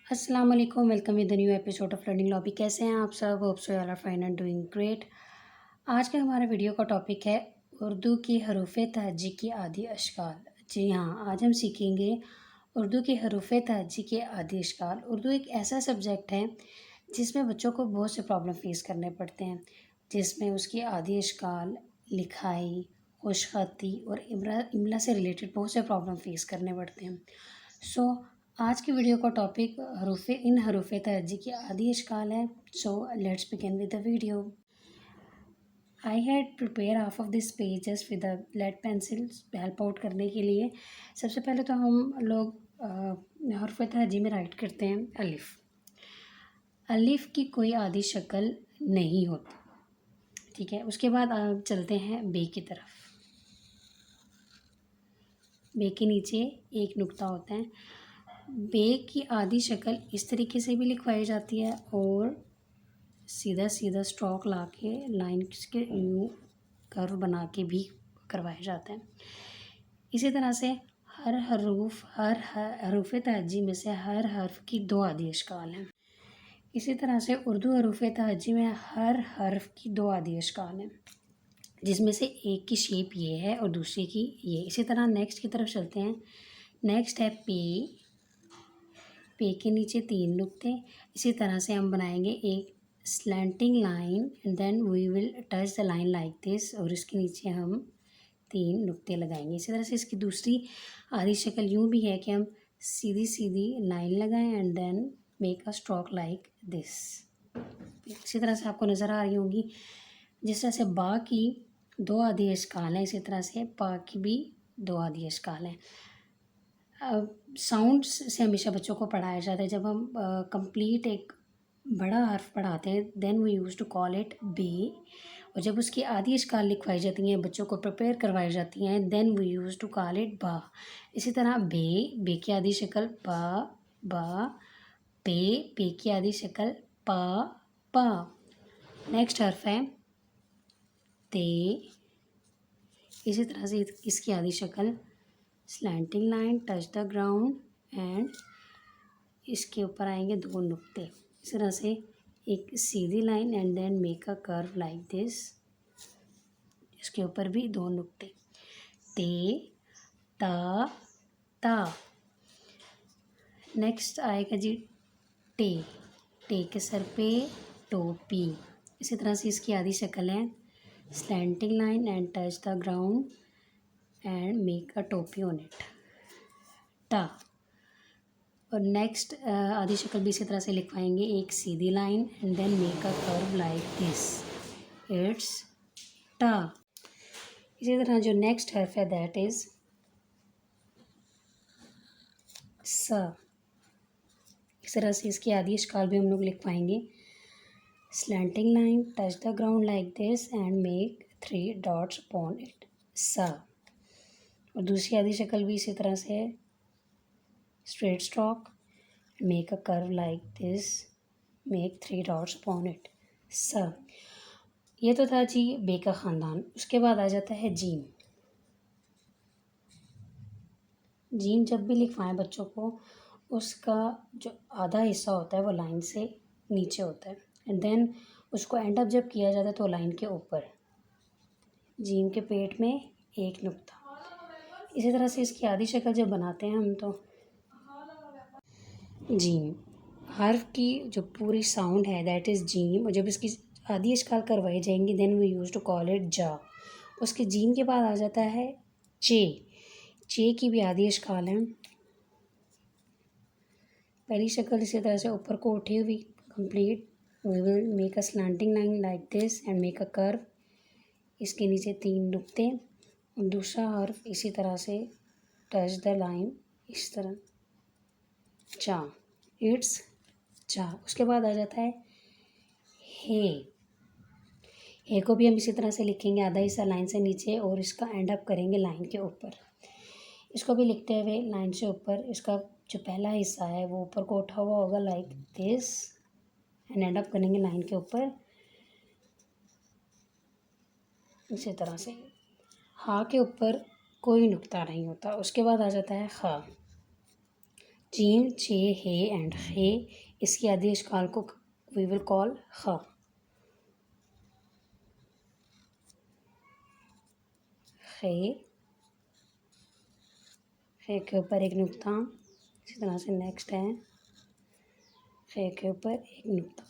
अस्सलाम वालेकुम, welcome with the new episode of learning lobby. कैसे हैं आप सब? Hope so all are fine and doing great. आज का हमारा वीडियो का टॉपिक है उर्दू की हरूफ तहज्जी की आदि अशकाल। जी हाँ, आज हम सीखेंगे उर्दू की हरूफ तहज्जी के आदि अशकाल। उर्दू एक ऐसा सब्जेक्ट है जिसमें बच्चों को बहुत से प्रॉब्लम फेस करने पड़ते हैं, जिसमें उसकी आदि अशकाल, लिखाई, खुशख़ती और इमला से रिलेटेड बहुत से प्रॉब्लम फेस करने पड़ते हैं। सो आज की वीडियो का टॉपिक हरूफ तहज्जी की आदि अशकाल है। So let's begin with the video. I had prepare half of this pages with the lead pencil help out करने के लिए। सबसे पहले तो हम लोग हरूफ तहज्जी में राइट करते हैं अलिफ़। अलिफ़ की कोई आदि शक्ल नहीं होती, ठीक है। उसके बाद चलते हैं बे की तरफ। बे के नीचे एक नुक्ता होता है। बे की आधी शक्ल इस तरीके से भी लिखवाई जाती है और सीधा सीधा स्ट्रोक ला के लाइन के यूँ कर्व बना के भी करवाया जाता है। इसी तरह से हर हरूफ तहज्जी में से हर हर्फ की दो आदि अशकाल हैं। इसी तरह से उर्दू हरूफ तहज्जी में हर हर्फ की दो आदि अशकाल हैं, जिसमें से एक की शेप ये है और दूसरे की ये। इसी तरह नेक्स्ट की तरफ चलते हैं। नेक्स्ट है पे के नीचे तीन नुक्ते। इसी तरह से हम बनाएंगे एक slanting line and then we will touch the line like this, और इसके नीचे हम तीन नुक्ते लगाएंगे। इसी तरह से इसकी दूसरी आधी शक्ल यूँ भी है कि हम सीधी सीधी लाइन लगाएं and then make a stroke like this. इसी तरह से आपको नज़र आ रही होंगी। जिस तरह से बा की दो आधी अशकाल हैं, इसी तरह से पा की भी दो आधी अशकाल हैं। साउंड्स से हमेशा बच्चों को पढ़ाया जाता है। जब हम कंप्लीट एक बड़ा हर्फ पढ़ाते हैं then we use to call it बे, और जब उसकी आधी अशकाल लिखवाई जाती हैं, बच्चों को प्रिपेयर करवाई जाती हैं, then we use to call it बा। इसी तरह बे की आधी शक्ल बा, पे की आधी शक्ल पा। नेक्स्ट हर्फ है ते। इसी तरह से इसकी आधी शक्ल slanting line, touch the ground and इसके ऊपर आएंगे दो नुक्ते। इस तरह से एक सीधी line and then make a curve like this, इसके ऊपर भी दो नुक्ते। ते ता। नेक्स्ट आएगा जी टे के सर पे टोपी। इसी तरह से इसकी आधी शक्ल है slanting line and touch the ground and make अ टोपी ऑन इट, टा। और नेक्स्ट आधी शक्ल भी इसी तरह से लिखवाएंगे, एक सीधी line and then make a curve like this, it's टा। इसी तरह जो नेक्स्ट हर्फ है दैट इज स। इस तरह से इसकी आधी अशकाल भी हम लोग लिखवाएंगे, slanting line, touch the ground like this and make 3 dots upon it, स। और दूसरी आधी शक्ल भी इसी तरह से straight stroke, make a curve like this, make 3 dots upon it, स। ये तो था जी बे का ख़ानदान। उसके बाद आ जाता है जीम। जीम जब भी लिखवाएं बच्चों को, उसका जो आधा हिस्सा होता है वो लाइन से नीचे होता है एंड देन उसको एंड अप जब किया जाता है तो लाइन के ऊपर। जीम के पेट में एक नुक्ता। इसी तरह से इसकी आधी शक्ल जब बनाते हैं हम तो जीम हर्फ की जो पूरी साउंड है दैट इज़ जीम, और जब इसकी आधी अशकाल करवाई जाएंगी then we use to call it जा। उसके जीम के बाद आ जाता है चे की भी आधी अशकाल है। पहली शक्ल इसी तरह से ऊपर को उठी हुई complete, we will make a slanting line like this and make a curve, इसके नीचे तीन नुक्ते। और दूसरा हर्फ इसी तरह से टच द लाइन, इस तरह चा, इट्स चा। उसके बाद आ जाता है हे को भी हम इसी तरह से लिखेंगे, आधा हिस्सा लाइन से नीचे और इसका एंड अप करेंगे लाइन के ऊपर। इसको भी लिखते हुए लाइन से ऊपर इसका जो पहला हिस्सा है वो ऊपर को उठा हुआ होगा like this and and up करेंगे लाइन के ऊपर इसी तरह से। हा के ऊपर कोई नुक्ता नहीं होता। उसके बाद आ जाता है खा। जीम, चे, हे एंड हे। इसकी आदि अश्काल को वी विल कॉल ख। खे, खे के ऊपर एक नुक्ता। इसी तरह से नेक्स्ट है खे के ऊपर एक नुक्ता।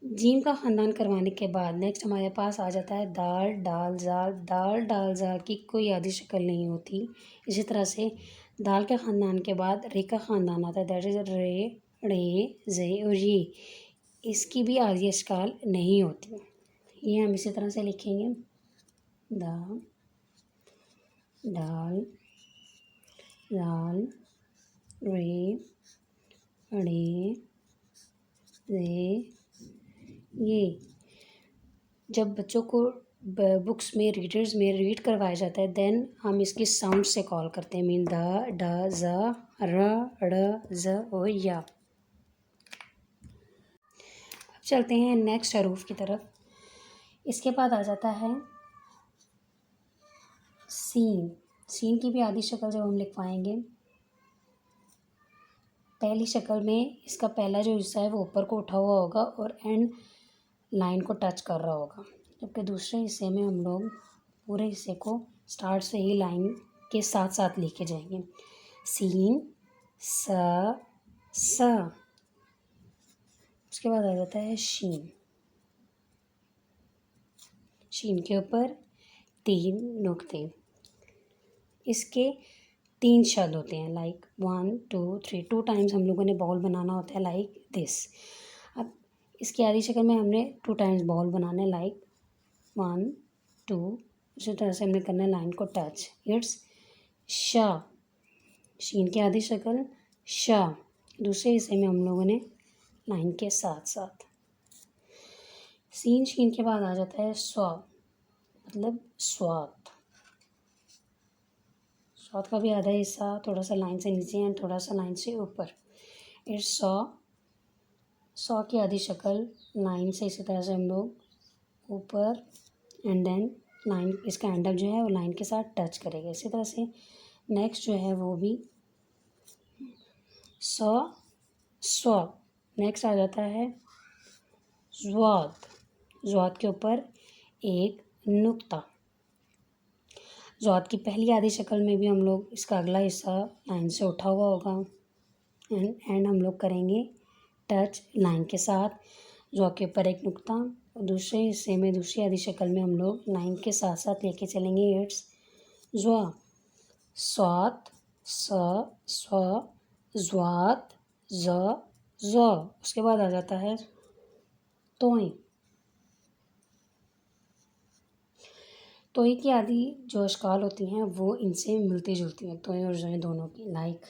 जीम का ख़ानदान करवाने के बाद नेक्स्ट हमारे पास आ जाता है दाल, डाल, जाल। दाल, डाल, जाल की कोई आदि शक्ल नहीं होती। इसी तरह से दाल के ख़ानदान के बाद रे का ख़ानदान आता है, दैट इज़ रे, रे, जे और ये। इसकी भी आदि अश्काल नहीं होती। ये हम इसी तरह से लिखेंगे दा, डाल, लाल, रे, रे, जे, ये। जब बच्चों को बुक्स में रीडर्स में रीड करवाया जाता है देन हम इसकी साउंड से कॉल करते हैं, मीन द, ड, ज़, र, ड़, ज़ और या। अब चलते हैं नेक्स्ट हरूफ की तरफ। इसके बाद आ जाता है सीन। सीन की भी आधी शक्ल जब हम लिखवाएंगे, पहली शक्ल में इसका पहला जो हिस्सा है वो ऊपर को उठा हुआ होगा और एंड लाइन को टच कर रहा होगा, जबकि दूसरे हिस्से में हम लोग पूरे हिस्से को स्टार्ट से ही लाइन के साथ साथ लेके जाएंगे। सीन, स, स। उसके बाद आ जाता है शीन। शीन के ऊपर 3 नुक्ते। इसके 3 शब्द होते हैं, लाइक 1 2 3। 2 टाइम्स हम लोगों ने बाउल बनाना होता है लाइक दिस। अब इसकी आधी शक्ल में हमने 2 टाइम्स बाउल बनाना है लाइक 1 2। उसी तरह से हमने करना है लाइन को टच, इट्स शा। शीन की आधी शक्ल शा। दूसरे हिस्से में हम लोगों ने लाइन के साथ साथ। सीन शीन के बाद आ जाता है स्वा, मतलब स्वाद। स्वाद का भी आधा हिस्सा थोड़ा सा लाइन से नीचे एंड थोड़ा सा लाइन से ऊपर, इट्स सॉ। सॉ की आधी शक्ल लाइन से इसी तरह से हम लोग ऊपर एंड देन लाइन, इसका एंड अप जो है वो लाइन के साथ टच करेगा। इसी तरह से नेक्स्ट जो है वो भी सॉ, स्व। नेक्स्ट आ जाता है ज़्वाद। ज़्वाद के ऊपर एक नुक्ता। ज़्वाद की पहली आधी शक्ल में भी हम लोग इसका अगला हिस्सा लाइन से उठा हुआ होगा एंड हम लोग करेंगे टच लाइन के साथ। ज़्वाद के ऊपर एक नुक्ता और दूसरे हिस्से में दूसरी आधी शक्ल में हम लोग लाइन के साथ साथ लेके चलेंगे, इट्स ज़्वा। स्वाद, स, स्व, ज़्वाद, ज़, ज़। उसके बाद आ जाता है तोय। तोय की आदि जो अश्काल होती हैं वो इनसे मिलती जुलती हैं, तोय और ज़ोय दोनों की, लाइक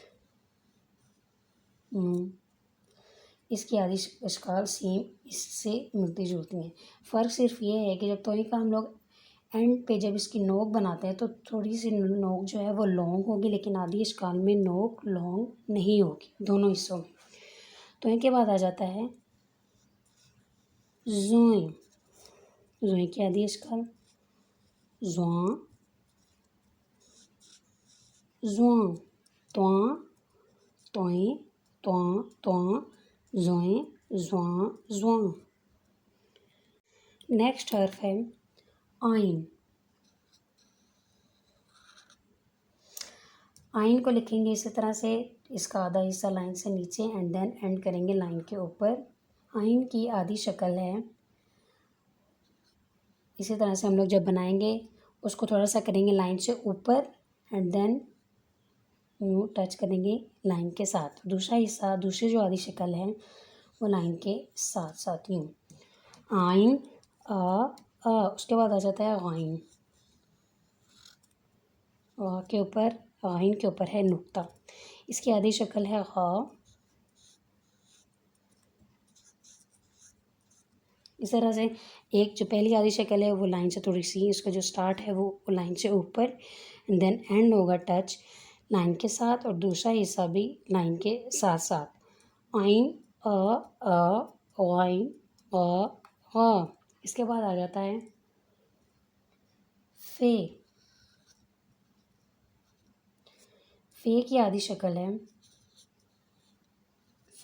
इसकी आदि अश्काल सेम इससे मिलती जुलती हैं। फ़र्क सिर्फ ये है कि जब तोय का हम लोग एंड पे जब इसकी नोक बनाते हैं तो थोड़ी सी नोक जो है वो लॉन्ग होगी, लेकिन आदि अश्काल में नोक लॉन्ग नहीं होगी दोनों हिस्सों में। तो इनके बाद आ जाता है ज़ोय। ज़ोय की आदि अश्काल ज़्वां, ज़्वां, त्वां, तोय, त्वां, त्वां, ज़ोय, ज़्वां, ज़्वां। नेक्स्ट हर्फ है आइन। आइन को लिखेंगे इसी तरह से, इसका आधा हिस्सा लाइन से नीचे एंड देन एंड करेंगे लाइन के ऊपर। आइन की आधी शक्ल है, इसी तरह से हम लोग जब बनाएंगे उसको थोड़ा सा करेंगे लाइन से ऊपर एंड देन यूँ टच करेंगे लाइन के साथ। दूसरा हिस्सा, दूसरी जो आधी शक्ल है वो लाइन के साथ साथ यूँ आइन अ। उसके बाद आ जाता है गाइन। के ऊपर आइन के ऊपर है नुक्ता। इसकी आधी शक्ल है गा। इस तरह से एक जो पहली आधी शक्ल है वो लाइन से थोड़ी सी, इसका जो स्टार्ट है वो लाइन से ऊपर एंड देन एंड होगा टच लाइन के साथ, और दूसरा हिस्सा भी लाइन के साथ साथ आइन आइन अ। इसके बाद आ जाता है फे। फे की आधी शक्ल है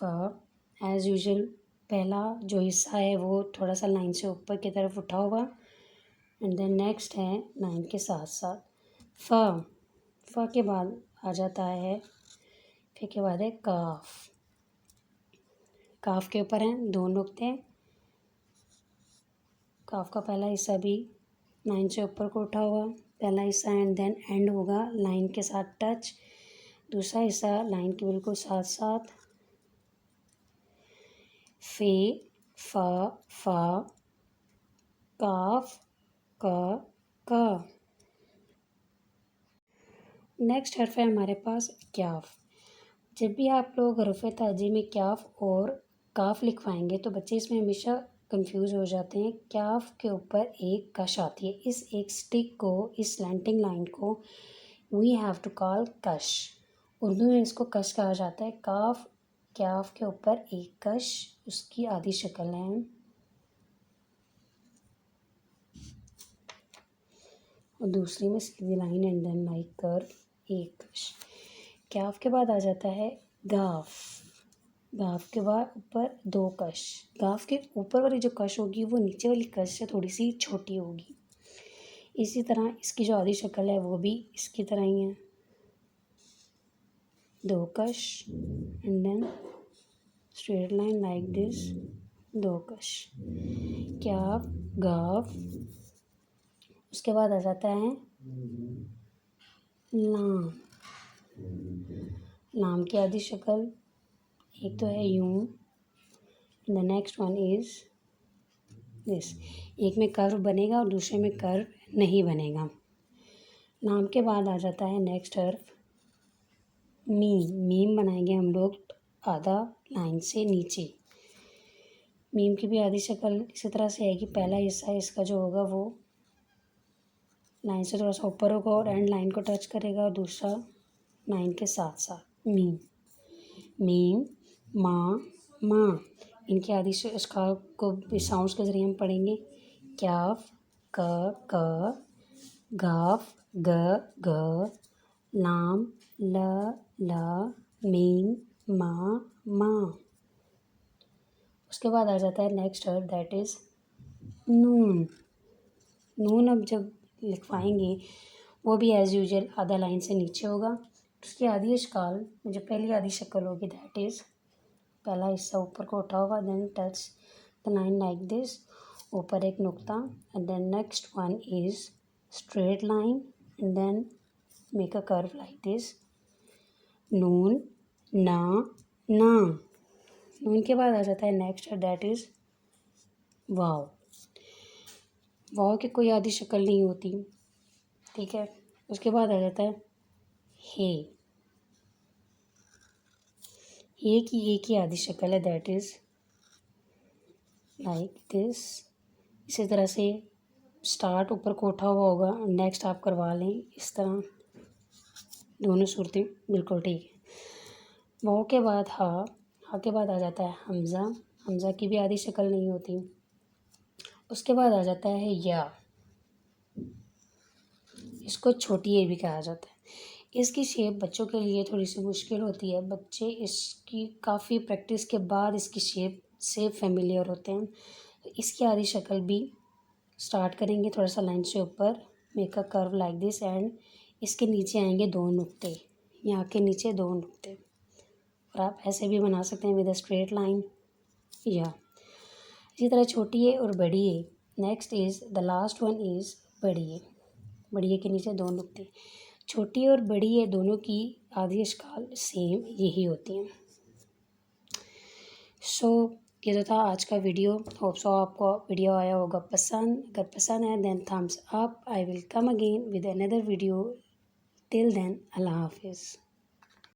एज़ यूजुअल पहला जो हिस्सा है वो थोड़ा सा लाइन से ऊपर की तरफ उठा होगा, एंड देन नेक्स्ट है लाइन के साथ साथ फ के बाद आ जाता है, फिर के बाद है काफ के ऊपर हैं 2 नुक्ते। काफ का पहला हिस्सा भी लाइन से ऊपर को उठा हुआ पहला हिस्सा, एंड देन एंड होगा लाइन के साथ टच, दूसरा हिस्सा लाइन के बिल्कुल साथ साथ। फे फा काफ क। नेक्स्ट हर्फ है हमारे पास क्याफ। जब भी आप लोग हरूफ ताजी में क्याफ और काफ लिखवाएंगे तो बच्चे इसमें हमेशा कंफ्यूज हो जाते हैं। क्याफ के ऊपर एक कश आती है, इस एक स्टिक को, इस स्लैंटिंग लाइन को वी हैव टू कॉल कश। उर्दू में इसको कश कहा जाता है। क्याफ के ऊपर एक कश, उसकी आधी शक्ल है, और दूसरी में सीधी line and then like curve, एक कश। क्याफ के बाद आ जाता है गाफ। गाफ के बाद ऊपर 2 कश। गाफ के ऊपर वाली जो कश होगी वो नीचे वाली कश से थोड़ी सी छोटी होगी। इसी तरह इसकी जो आधी शक्ल है वो भी इसकी तरह ही है, 2 कश and then straight line like this, 2 कश। क्याफ गाफ। उसके बाद आ जाता है लाम। लाम की आधी शक्ल एक तो है यूं, the next one is this. एक में कर्व बनेगा और दूसरे में कर्व नहीं बनेगा। लाम के बाद आ जाता है नेक्स्ट हर्फ मीम बनाएंगे हम लोग आधा लाइन से नीचे। मीम की भी आधी शक्ल इसी तरह से आएगी। पहला हिस्सा इसका जो होगा वो लाइन से थोड़ा सा ऊपर होगा और एंड लाइन को टच करेगा, और दूसरा लाइन के साथ साथ मीम माँ। इनकी आदि से इसका को साउंड्स के ज़रिए हम पढ़ेंगे। क्याफ क गाफ ग लाम ल मीम माँ। उसके बाद आ जाता है नेक्स्ट हर्फ दैट इज़ नून। अब जब लिखवाएंगे वो भी एज़ यूजुअल आधा लाइन से नीचे होगा। उसकी आधी अशकाल में जो पहली आधी शक्ल होगी दैट इज़ पहला हिस्सा ऊपर को उठा होगा, then touch the line like this, ऊपर एक नुक्ता, and then next one is straight line and then make a curve like this. नून ना। नून के बाद आ जाता है नेक्स्ट दैट इज़ वाव। वाव की कोई आधी शक्ल नहीं होती, ठीक है। उसके बाद आ जाता है हे की एक ही आधी शक्ल है दैट इज़ लाइक दिस। इसी तरह से स्टार्ट ऊपर को उठा हुआ होगा, नेक्स्ट आप करवा लें इस तरह, दोनों सूरतें बिल्कुल ठीक है। वाव के बाद हा के बाद आ जाता है हमज़ा की भी आधी शक्ल नहीं होती। उसके बाद आ जाता है या, इसको छोटी ए भी कहा जाता है। इसकी शेप बच्चों के लिए थोड़ी सी मुश्किल होती है, बच्चे इसकी काफ़ी प्रैक्टिस के बाद इसकी शेप से फेमिलियर होते हैं। तो इसकी आधी शक्ल भी स्टार्ट करेंगे थोड़ा सा लाइन से ऊपर, make a curve like this, and इसके नीचे आएंगे 2 नुक्ते, यहाँ के नीचे 2 नुक्ते, और आप ऐसे भी बना सकते हैं विद अ स्ट्रेट लाइन या। इसी तरह छोटी ए और बड़ी ए। Next is the last one is बड़ी ए। बड़ी ए के नीचे 2 नुक्ते। छोटी और बड़ी ए दोनों की आधी अशकाल सेम यही होती हैं। सो ये तो था आज का वीडियो। होप सो आपको वीडियो आया होगा पसंद। अगर पसंद है then thumbs up. I will come again with another video. Till then अल्लाह हाफिज़।